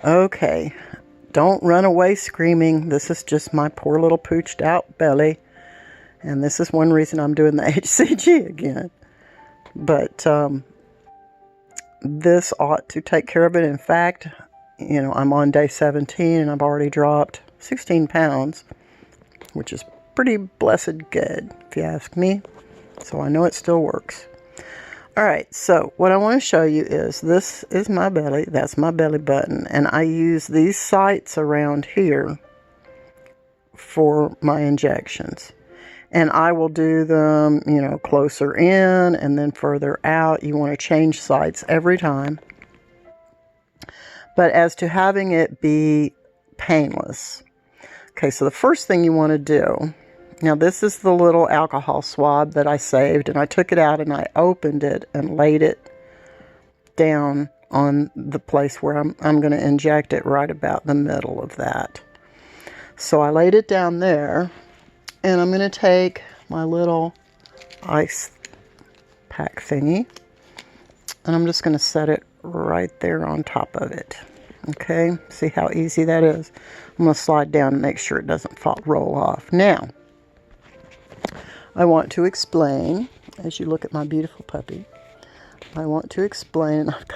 Okay, don't run away screaming. This is just my poor little pooched out belly. And this is one reason I'm doing the HCG again. But this ought to take care of it. In fact, you know, I'm on day 17 and I've already dropped 16 pounds, which is pretty blessed good, if you ask me. So I know it still works. All right, so what I want to show you is this is my belly. That's my belly button. And I use these sites around here for my injections. And I will do them, you know, closer in and then further out. You want to change sites every time. But as to having it be painless. Okay, so the first thing you want to do, now this is the little alcohol swab that I saved, and I took it out and I opened it and laid it down on the place where I'm going to inject it, right about the middle of that. So I laid it down there, and I'm going to take my little ice pack thingy, and I'm just going to set it right there on top of it. Okay, see how easy that is? I'm going to slide down and make sure it doesn't roll off. Now, I want to explain, as you look at my beautiful puppy, I want to explain, I've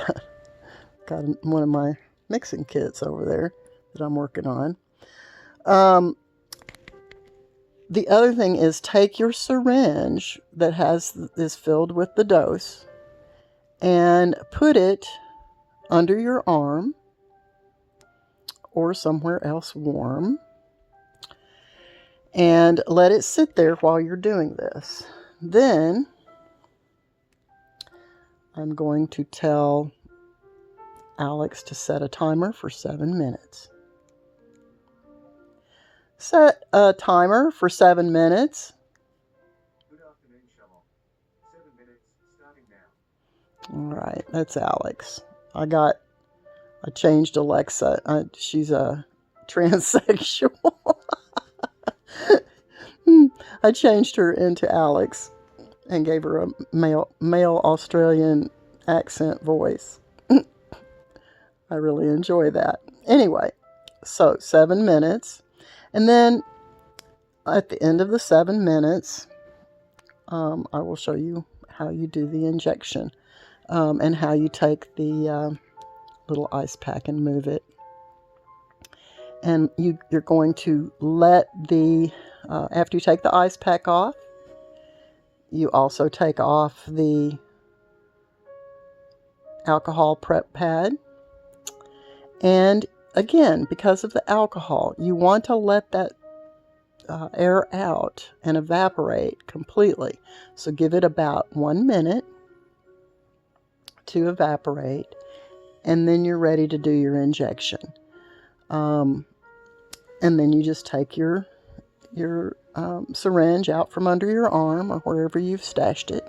got one of my mixing kits over there that I'm working on. The other thing is, take your syringe that is filled with the dose and put it under your arm or somewhere else warm, and let it sit there while you're doing this. Then I'm going to tell Alex to set a timer for 7 minutes. Set a timer for 7 minutes. Good afternoon, Shamon. 7 minutes, starting now. All right, that's Alex. I changed Alexa. She's a transsexual. I changed her into Alex and gave her a male Australian accent voice. I really enjoy that. Anyway, so 7 minutes. And then at the end of the 7 minutes, I will show you how you do the injection and how you take the little ice pack and move it. And you're going to let after you take the ice pack off, you also take off the alcohol prep pad. And again, because of the alcohol, you want to let that air out and evaporate completely. So give it about 1 minute to evaporate, and then you're ready to do your injection. And then you just take your syringe out from under your arm or wherever you've stashed it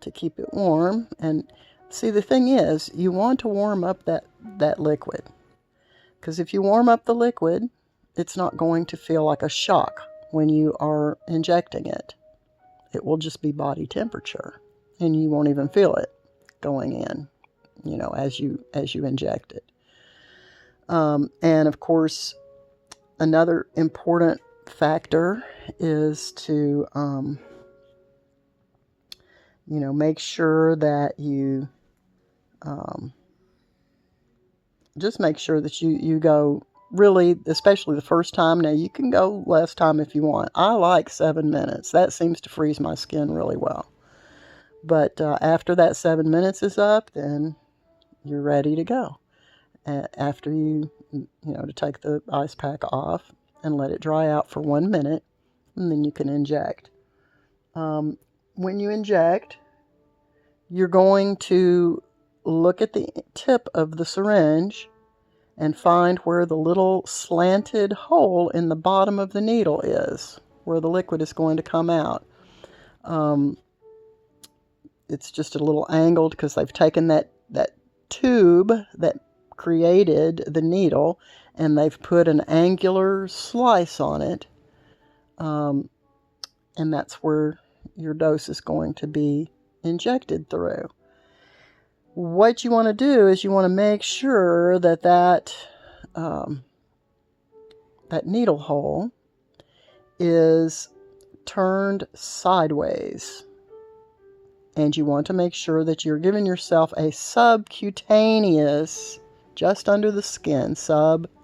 to keep it warm. And see, the thing is, you want to warm up that liquid, because if you warm up the liquid, it's not going to feel like a shock when you are injecting it. It will just be body temperature, and you won't even feel it going in, you know, as you inject it. And of course, another important factor is to, you know, make sure that you just make sure that you go really, especially the first time. Now, you can go less time if you want. I like 7 minutes. That seems to freeze my skin really well. But after that 7 minutes is up, then you're ready to go. After you know, to take the ice pack off and let it dry out for 1 minute, and then you can inject. When you inject, you're going to look at the tip of the syringe and find where the little slanted hole in the bottom of the needle is, where the liquid is going to come out. It's just a little angled because they've taken that tube that created the needle and they've put an angular slice on it. And that's where your dose is going to be injected through. What you want to do is you want to make sure that that needle hole is turned sideways. And you want to make sure that you're giving yourself a subcutaneous, just under the skin,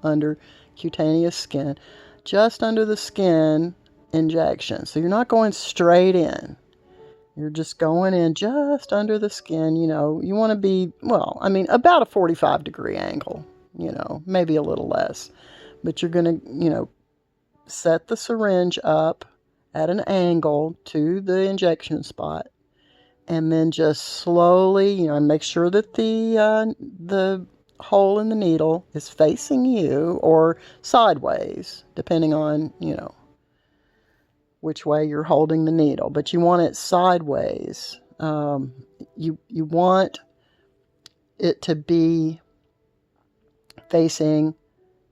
under cutaneous skin, just under the skin injection. So you're not going straight in. You're just going in just under the skin. You know, you want to be, well, I mean, about a 45-degree angle, you know, maybe a little less. But you're going to, you know, set the syringe up at an angle to the injection spot. And then just slowly, you know, make sure that the hole in the needle is facing you or sideways, depending on, you know, which way you're holding the needle. But you want it sideways. You want it to be facing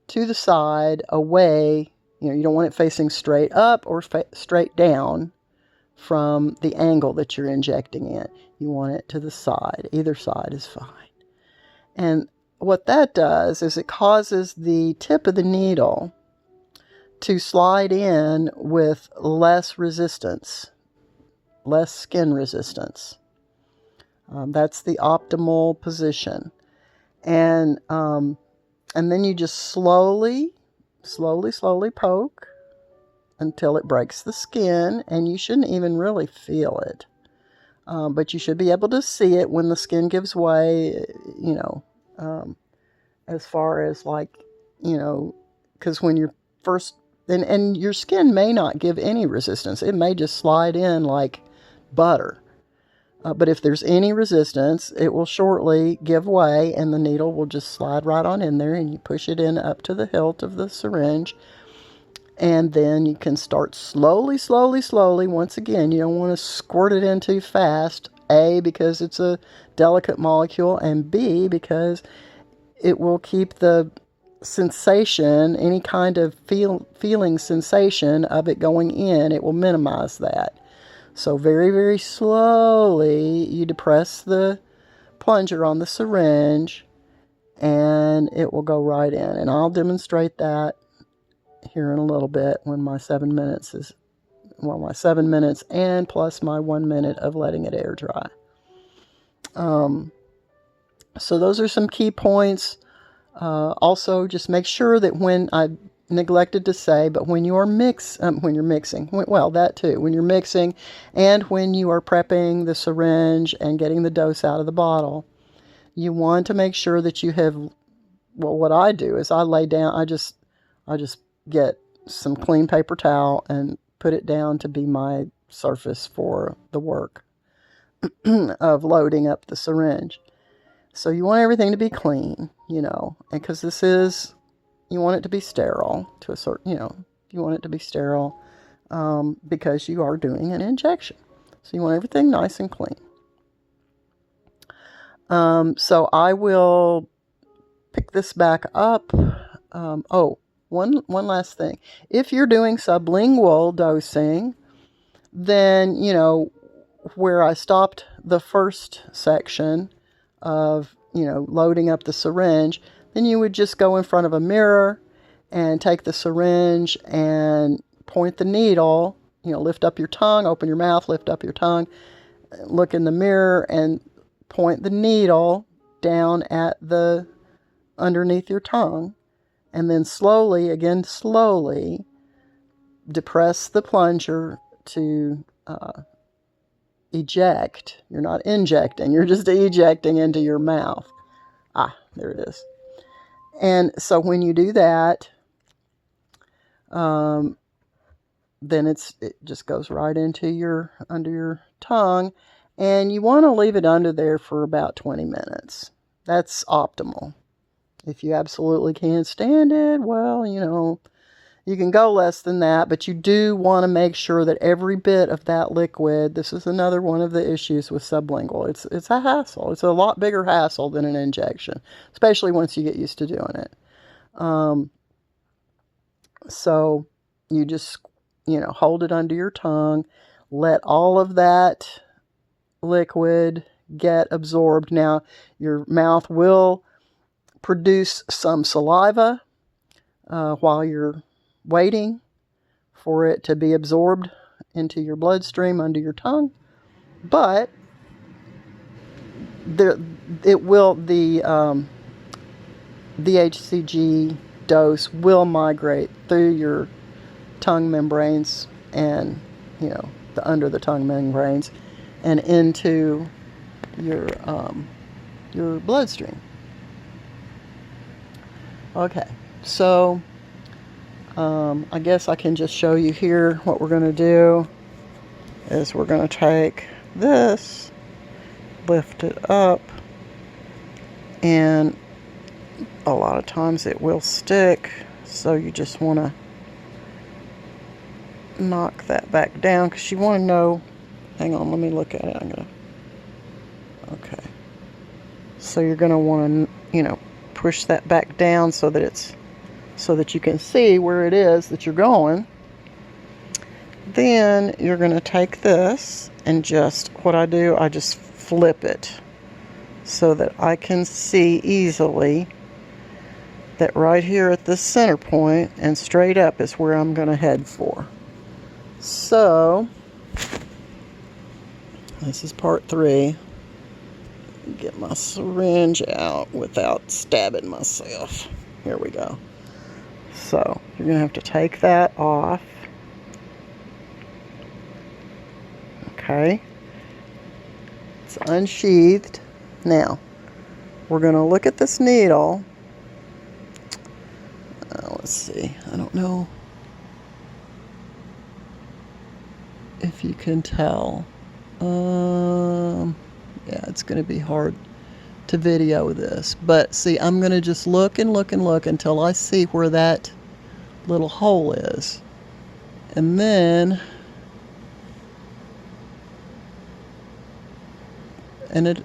to the side, away. You know, you don't want it facing straight up or straight down from the angle that you're injecting in. You want it to the side. Either side is fine. And what that does is it causes the tip of the needle to slide in with less resistance, less skin resistance. That's the optimal position. And then you just slowly poke until it breaks the skin, and you shouldn't even really feel it. But you should be able to see it when the skin gives way, you know, as far as like, you know, because when you're first, and your skin may not give any resistance. It may just slide in like butter. But if there's any resistance, it will shortly give way, and the needle will just slide right on in there, and you push it in up to the hilt of the syringe. And then you can start slowly. Once again, you don't want to squirt it in too fast. A, because it's a delicate molecule, and B, because it will keep the sensation, any kind of feeling sensation of it going in, it will minimize that. So very slowly, you depress the plunger on the syringe, and it will go right in. And I'll demonstrate that here in a little bit when my 7 minutes is, well, my 7 minutes and plus my 1 minute of letting it air dry. So those are some key points. Also, just make sure that when I neglected to say, but when you're mixing, well, that too, when you're mixing and when you are prepping the syringe and getting the dose out of the bottle, you want to make sure that you have, well, what I do is I lay down, I just get some clean paper towel and put it down to be my surface for the work of loading up the syringe. So you want everything to be clean, you know, and because this is, you want it to be sterile to a certain, you know, you want it to be sterile because you are doing an injection. So you want everything nice and clean. So I will pick this back up. One last thing. If you're doing sublingual dosing, then, you know, where I stopped the first section of, you know, loading up the syringe, then you would just go in front of a mirror and take the syringe and point the needle, you know, lift up your tongue, open your mouth, lift up your tongue, look in the mirror and point the needle down at the underneath your tongue. And then slowly depress the plunger to eject. You're not injecting, you're just ejecting into your mouth. There it is. And so when you do that, then it just goes right into under your tongue. And you want to leave it under there for about 20 minutes. That's optimal. If you absolutely can't stand it, well, you know, you can go less than that, but you do want to make sure that every bit of that liquid, this is another one of the issues with sublingual. It's a hassle. It's a lot bigger hassle than an injection, especially once you get used to doing it. So you just, you know, hold it under your tongue, let all of that liquid get absorbed. Now, your mouth will produce some saliva while you're waiting for it to be absorbed into your bloodstream under your tongue. But the HCG dose will migrate through your tongue membranes and, you know, under the tongue membranes and into your bloodstream. Okay, so I guess I can just show you here what we're going to do is we're going to take this, lift it up, and a lot of times it will stick, so you just want to knock that back down because you want to know. Hang on, let me look at it. Okay, so you're going to want to, you know, push that back down so that you can see where it is that you're going. Then you're going to take this and just, what I do, I just flip it so that I can see easily that right here at the center point and straight up is where I'm going to head for. So this is part 3. Get my syringe out without stabbing myself. Here we go. So you're going to have to take that off. Okay. It's unsheathed. Now, we're going to look at this needle. Let's see. I don't know if you can tell. Yeah, it's going to be hard to video this. But see, I'm going to just look and look and look until I see where that little hole is. And then,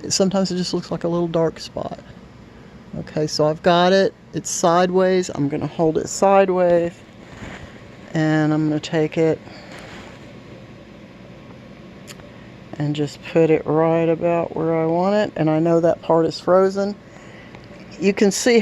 sometimes it just looks like a little dark spot. Okay, so I've got it. It's sideways. I'm going to hold it sideways. And I'm going to take it and just put it right about where I want it. And I know that part is frozen. You can see